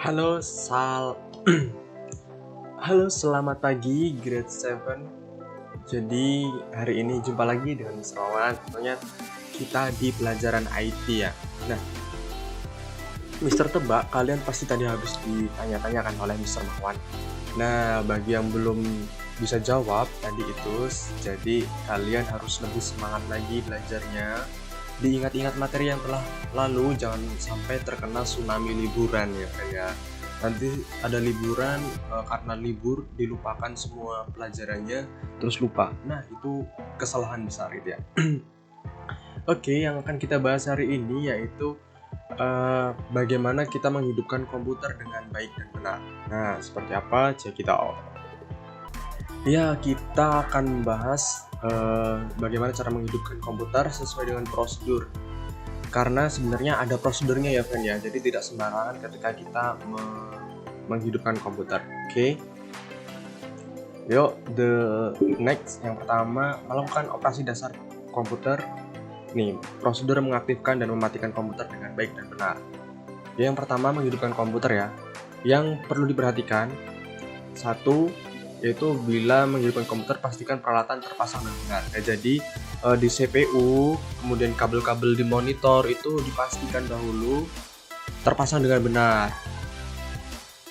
Halo, Halo, selamat pagi grade 7. Jadi, hari ini jumpa lagi dengan Mr. Wawan. Tentunya kita di pelajaran IT ya. Nah, Mr. Tebak, kalian pasti tadi habis ditanya-tanyakan oleh Mr. Mawan. Nah, bagi yang belum bisa jawab tadi itu, jadi kalian harus lebih semangat lagi belajarnya. Diingat-ingat materi yang telah lalu, jangan sampai terkena tsunami liburan ya kayak nanti ada liburan karena libur dilupakan semua pelajarannya terus lupa. Nah, itu kesalahan besar itu ya. Oke, yang akan kita bahas hari ini yaitu bagaimana kita menghidupkan komputer dengan baik dan benar. Nah, seperti apa? Check it out. Ya, kita akan membahas bagaimana cara menghidupkan komputer sesuai dengan prosedur. Karena sebenarnya ada prosedurnya ya, friend ya. Jadi tidak sembarangan ketika kita menghidupkan komputer. Oke. Yuk, the next yang pertama, melakukan operasi dasar komputer. Nih, prosedur mengaktifkan dan mematikan komputer dengan baik dan benar. Yang pertama, menghidupkan komputer ya. Yang perlu diperhatikan, satu, yaitu bila menghidupkan komputer pastikan peralatan terpasang dengan benar. Ya, jadi di CPU, kemudian kabel-kabel di monitor itu dipastikan dahulu terpasang dengan benar.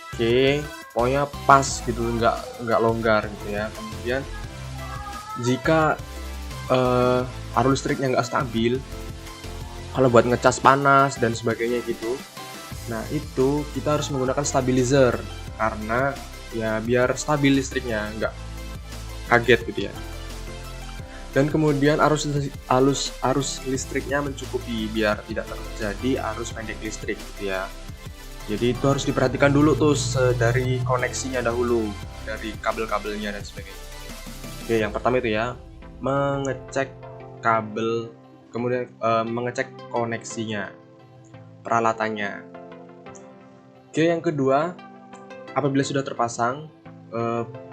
Oke, pokoknya pas gitu, nggak longgar gitu ya. Kemudian jika arus listriknya nggak stabil, kalau buat ngecas panas dan sebagainya gitu, nah itu kita harus menggunakan stabilizer karena ya biar stabil listriknya, nggak kaget gitu ya. Dan kemudian arus listriknya mencukupi biar tidak terjadi arus pendek listrik gitu ya. Jadi itu harus diperhatikan dulu tuh dari koneksinya dahulu, dari kabel-kabelnya dan sebagainya. Oke, yang pertama itu ya, mengecek kabel, kemudian mengecek koneksinya, peralatannya. Oke, yang kedua, apabila sudah terpasang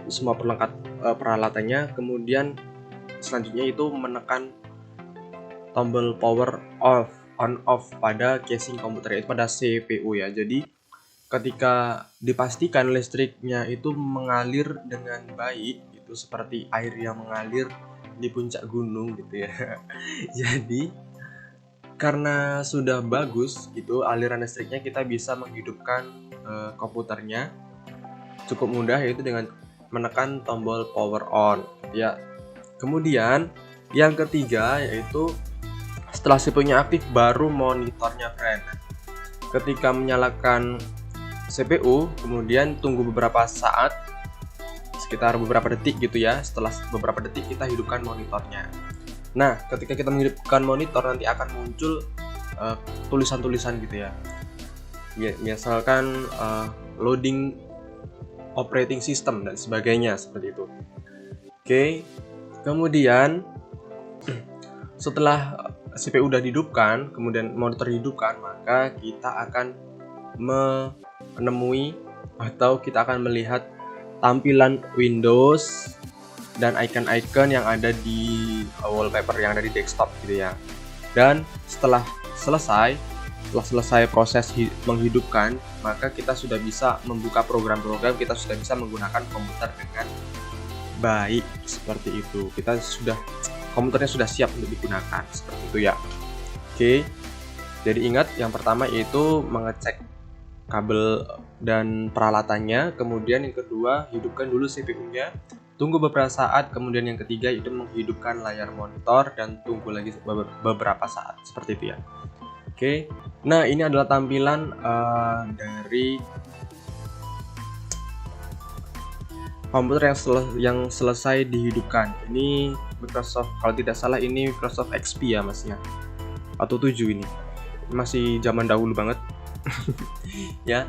semua perlengkap peralatannya, kemudian selanjutnya itu menekan tombol power on off pada casing komputer, itu pada CPU ya. Jadi ketika dipastikan listriknya itu mengalir dengan baik, itu seperti air yang mengalir di puncak gunung gitu ya. Jadi karena sudah bagus gitu aliran listriknya, kita bisa menghidupkan komputernya cukup mudah, yaitu dengan menekan tombol power on ya. Kemudian yang ketiga yaitu setelah CPU-nya aktif baru monitornya, friend. Ketika menyalakan CPU, kemudian tunggu beberapa saat, sekitar beberapa detik gitu ya. Setelah beberapa detik kita hidupkan monitornya. Nah, ketika kita menghidupkan monitor nanti akan muncul tulisan-tulisan gitu ya. Misalkan loading operating system dan sebagainya seperti itu. Oke. Kemudian setelah CPU udah dihidupkan, kemudian monitor dihidupkan, maka kita akan menemui atau kita akan melihat tampilan Windows dan icon-icon yang ada di wallpaper yang ada di desktop gitu ya. Dan setelah selesai proses menghidupkan, maka kita sudah bisa membuka program-program, kita sudah bisa menggunakan komputer dengan baik seperti itu. Komputernya sudah siap untuk digunakan seperti itu ya. Oke. Jadi ingat, yang pertama yaitu mengecek kabel dan peralatannya, kemudian yang kedua hidupkan dulu CPU-nya, tunggu beberapa saat, kemudian yang ketiga itu menghidupkan layar monitor dan tunggu lagi beberapa saat seperti itu ya. Oke. Nah, ini adalah tampilan dari komputer yang selesai dihidupkan. Ini Microsoft, kalau tidak salah ini Microsoft XP ya mas ya, atau 7 ini. Masih zaman dahulu banget. Ya.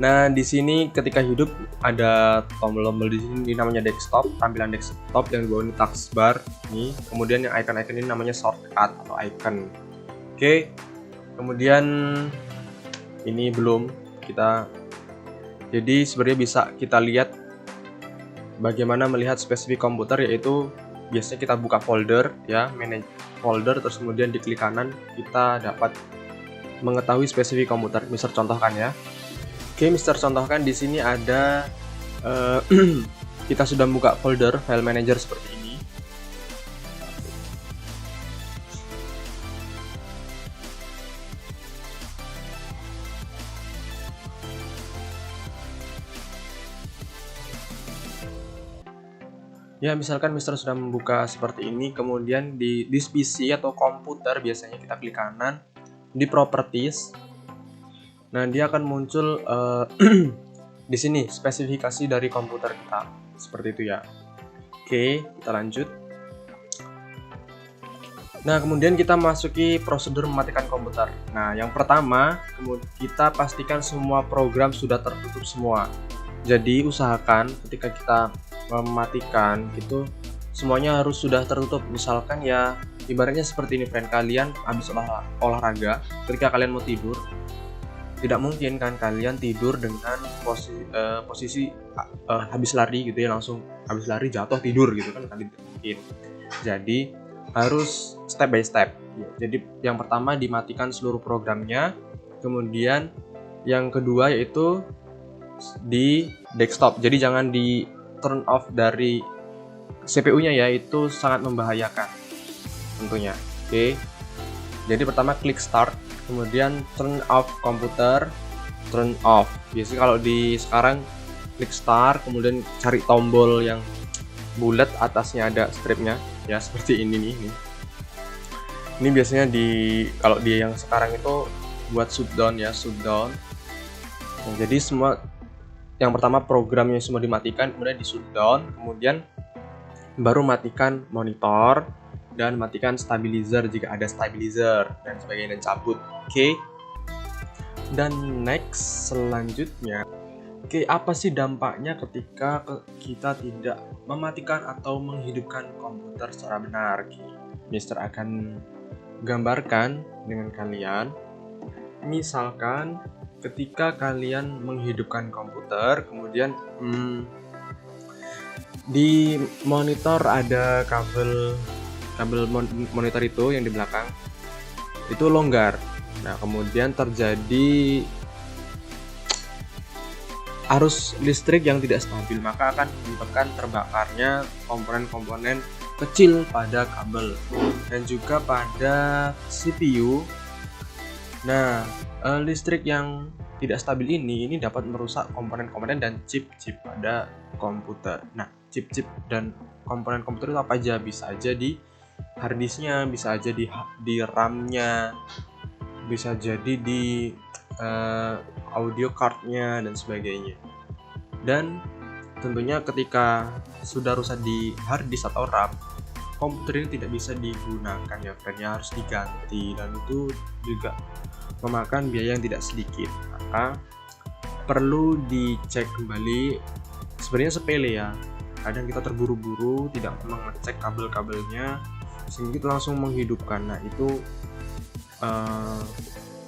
Nah, di sini ketika hidup ada tombol-tombol di sini namanya desktop, tampilan desktop yang di bawah ini taskbar nih. Kemudian yang icon-icon ini namanya shortcut atau icon. Oke. Kemudian ini belum kita. Jadi sebenarnya bisa kita lihat bagaimana melihat spesifik komputer, yaitu biasanya kita buka folder ya, manage folder, terus kemudian di klik kanan kita dapat mengetahui spesifik komputer. Misal contohkan ya, Oke, Mister contohkan di sini ada kita sudah buka folder file manager seperti ini. Ya, misalkan Mister sudah membuka seperti ini, kemudian di PC atau komputer biasanya kita klik kanan di properties. Nah, dia akan muncul di sini spesifikasi dari komputer kita. Seperti itu ya. Oke, kita lanjut. Nah, kemudian kita masuki prosedur mematikan komputer. Nah, yang pertama, kita pastikan semua program sudah tertutup semua. Jadi, usahakan ketika kita mematikan itu semuanya harus sudah tertutup. Misalkan ya ibaratnya seperti ini, friend, kalian habis olahraga, ketika kalian mau tidur, tidak mungkin kan kalian tidur dengan posisi habis lari gitu ya, langsung habis lari jatuh tidur gitu kan, tidak mungkin. Jadi harus step by step ya. Jadi yang pertama dimatikan seluruh programnya, kemudian yang kedua yaitu di desktop, jadi jangan di turn off dari CPU-nya ya, itu sangat membahayakan tentunya. Oke. Jadi pertama klik start, kemudian turn off komputer, turn off. Biasanya kalau di sekarang klik start, kemudian cari tombol yang bulat, atasnya ada stripnya ya, seperti ini nih. Ini biasanya kalau di yang sekarang itu buat shutdown ya, shutdown. Nah, jadi semua yang pertama programnya semua dimatikan, kemudian di shutdown, kemudian baru matikan monitor dan matikan stabilizer jika ada stabilizer dan sebagainya, dan cabut. Oke. Dan next selanjutnya, oke, apa sih dampaknya ketika kita tidak mematikan atau menghidupkan komputer secara benar? Mister akan gambarkan dengan kalian. Misalkan ketika kalian menghidupkan komputer, kemudian di monitor ada kabel monitor itu yang di belakang itu longgar. Nah, kemudian terjadi arus listrik yang tidak stabil, maka akan menyebabkan terbakarnya komponen-komponen kecil pada kabel dan juga pada CPU. Nah, listrik yang tidak stabil ini dapat merusak komponen-komponen dan chip-chip pada komputer. Nah, chip-chip dan komponen komputer itu apa aja? Bisa aja di harddisknya, bisa aja di RAM-nya, bisa jadi di audio card-nya dan sebagainya. Dan tentunya ketika sudah rusak di harddisk atau RAM, komputer ini tidak bisa digunakan ya, friend-nya harus diganti, dan itu juga memakan biaya yang tidak sedikit. Maka perlu dicek kembali. Sebenarnya sepele ya, kadang kita terburu-buru tidak mengecek kabel-kabelnya sehingga kita langsung menghidupkan. Nah, itu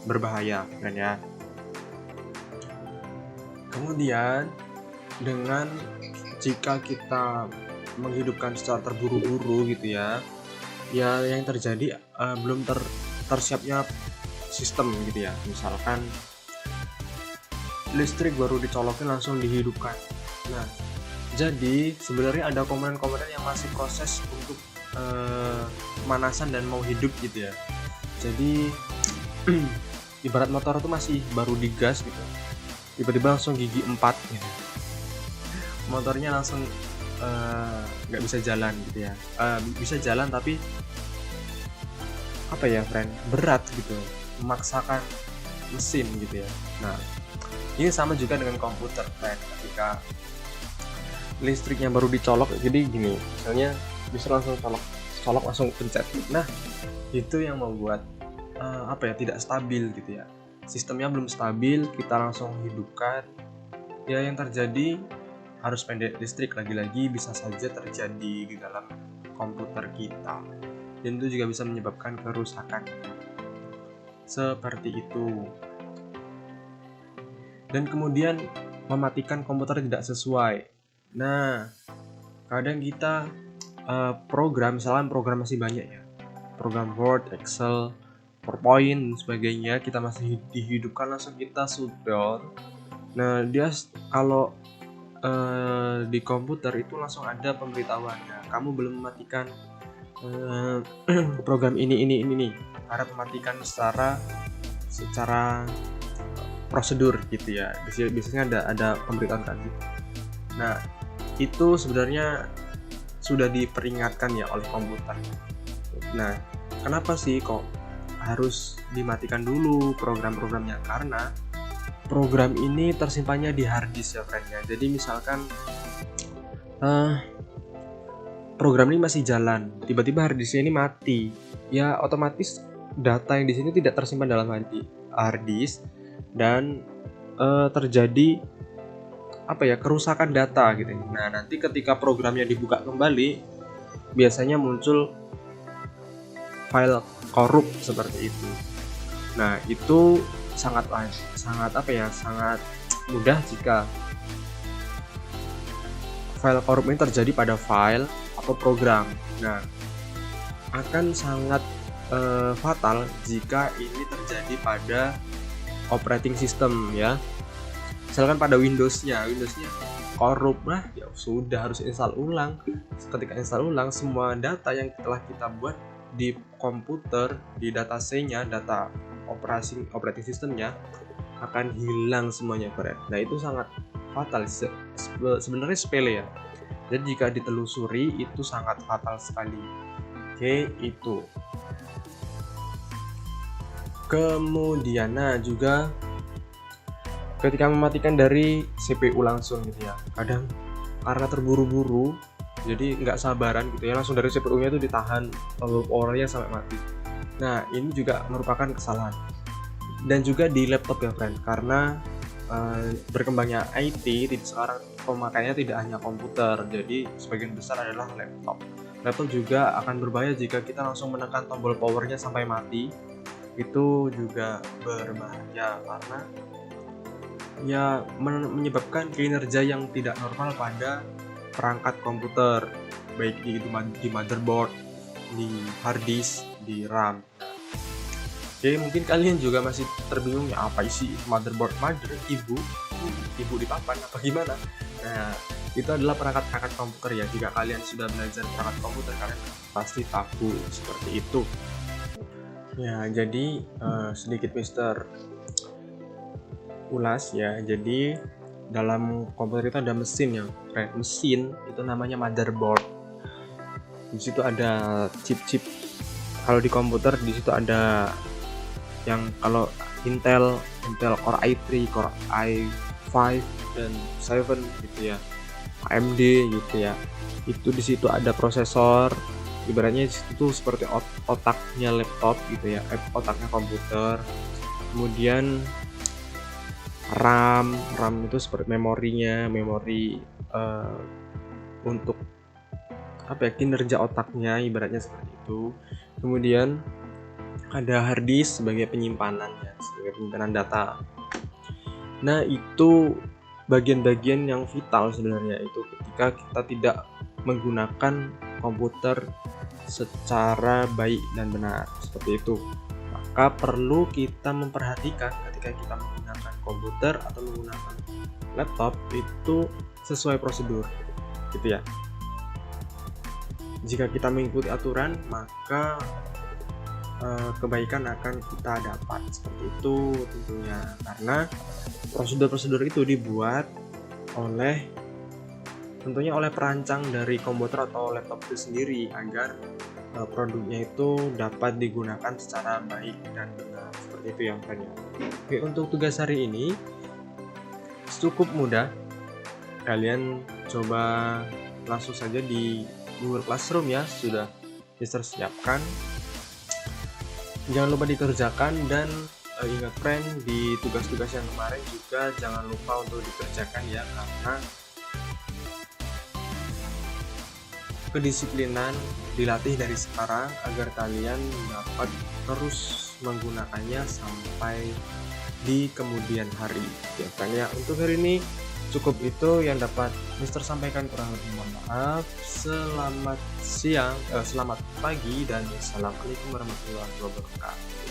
berbahaya kan ya. Kemudian dengan jika kita menghidupkan secara terburu-buru gitu ya yang terjadi belum tersiapnya sistem gitu ya. Misalkan listrik baru dicolokin langsung dihidupkan. Nah, jadi sebenarnya ada komponen-komponen yang masih proses untuk pemanasan dan mau hidup gitu ya. Jadi ibarat motor itu masih baru digas gitu, tiba-tiba langsung gigi 4 gitu. Motornya langsung nggak bisa jalan gitu ya. Bisa jalan tapi apa ya, friend, berat gitu, memaksakan mesin gitu ya. Nah, ini sama juga dengan komputer, friend. Ketika listriknya baru dicolok, jadi gini, misalnya bisa langsung colok langsung pencet. Nah, itu yang membuat tidak stabil gitu ya. Sistemnya belum stabil, kita langsung hidupkan. Ya, yang terjadi harus pendek listrik, lagi-lagi bisa saja terjadi di dalam komputer kita. Dan itu juga bisa menyebabkan kerusakan. Seperti itu. Dan kemudian mematikan komputer tidak sesuai. Nah, kadang kita misalnya program masih banyak ya, program Word, Excel, PowerPoint dan sebagainya, kita masih dihidupkan, langsung kita shutdown. Nah, kalau di komputer itu langsung ada pemberitahuannya, kamu belum mematikan program ini nih, harap mematikan secara prosedur gitu ya. Biasanya ada pemberitahuan tadi. Nah, itu sebenarnya sudah diperingatkan ya oleh komputer. Nah, kenapa sih kok harus dimatikan dulu program-programnya? Karena program ini tersimpannya di hard disk ya friend ya. Jadi misalkan program ini masih jalan, tiba-tiba hard disknya ini mati, ya otomatis data yang di sini tidak tersimpan dalam hard disk dan terjadi kerusakan data gitu. Nah, nanti ketika programnya dibuka kembali, biasanya muncul file korup seperti itu. Nah, itu sangat mudah jika file korup ini terjadi pada file atau program. Nah, akan sangat fatal jika ini terjadi pada operating system ya. Misalkan pada Windowsnya korup, nah ya sudah harus install ulang. Ketika install ulang, semua data yang telah kita buat di komputer, di data C-nya, data operating systemnya akan hilang semuanya friend. Nah, itu sangat fatal. Sebenarnya sepele ya. Jadi jika ditelusuri itu sangat fatal sekali. Oke, itu. Kemudian juga ketika mematikan dari CPU langsung gitu ya, kadang karena terburu-buru jadi nggak sabaran gitu ya, langsung dari CPU-nya itu ditahan powernya sampai mati. Nah, ini juga merupakan kesalahan. Dan juga di laptop ya friend, karena berkembangnya IT sekarang pemakaiannya tidak hanya komputer, jadi sebagian besar adalah laptop. Laptop juga akan berbahaya jika kita langsung menekan tombol powernya sampai mati. Itu juga berbahaya karena ya menyebabkan kinerja yang tidak normal pada perangkat komputer, baik di motherboard, di hard disk, di RAM. Oke, mungkin kalian juga masih terbingung ya, apa isi motherboard? Ibu di papan apa gimana? Nah, itu adalah perangkat komputer ya. Jika kalian sudah belajar perangkat komputer, kalian pasti tahu seperti itu. Ya, jadi sedikit Mister ulas ya. Jadi dalam komputer itu ada mesin ya, mesin itu namanya motherboard. Di situ ada chip. Kalau di komputer di situ ada yang kalau Intel Core i3, Core i5 dan 7 gitu ya, AMD gitu ya. Itu di situ ada prosesor, ibaratnya di situ seperti otaknya laptop gitu ya, otaknya komputer. Kemudian RAM itu seperti memori untuk kinerja otaknya, ibaratnya seperti itu. Kemudian ada hard disk sebagai penyimpanan data. Nah, itu bagian-bagian yang vital sebenarnya itu ketika kita tidak menggunakan komputer secara baik dan benar seperti itu. Maka perlu kita memperhatikan ketika kita menggunakan komputer atau menggunakan laptop itu sesuai prosedur gitu ya. Jika kita mengikuti aturan, maka kebaikan akan kita dapat seperti itu tentunya, karena prosedur-prosedur itu dibuat tentunya oleh perancang dari komputer atau laptop itu sendiri agar produknya itu dapat digunakan secara baik dan benar seperti itu yang tadi. Oke, untuk tugas hari ini cukup mudah, kalian coba langsung saja di Google Classroom ya, sudah Mister siapkan. Jangan lupa dikerjakan dan ingat friend, di tugas-tugas yang kemarin juga jangan lupa untuk dikerjakan ya, karena kedisiplinan dilatih dari sekarang agar kalian dapat terus menggunakannya sampai di kemudian hari. Ya kan ya, untuk hari ini cukup itu yang dapat Mister sampaikan, kurang lebih mohon maaf. Selamat siang, selamat pagi dan assalamualaikum warahmatullahi wabarakatuh.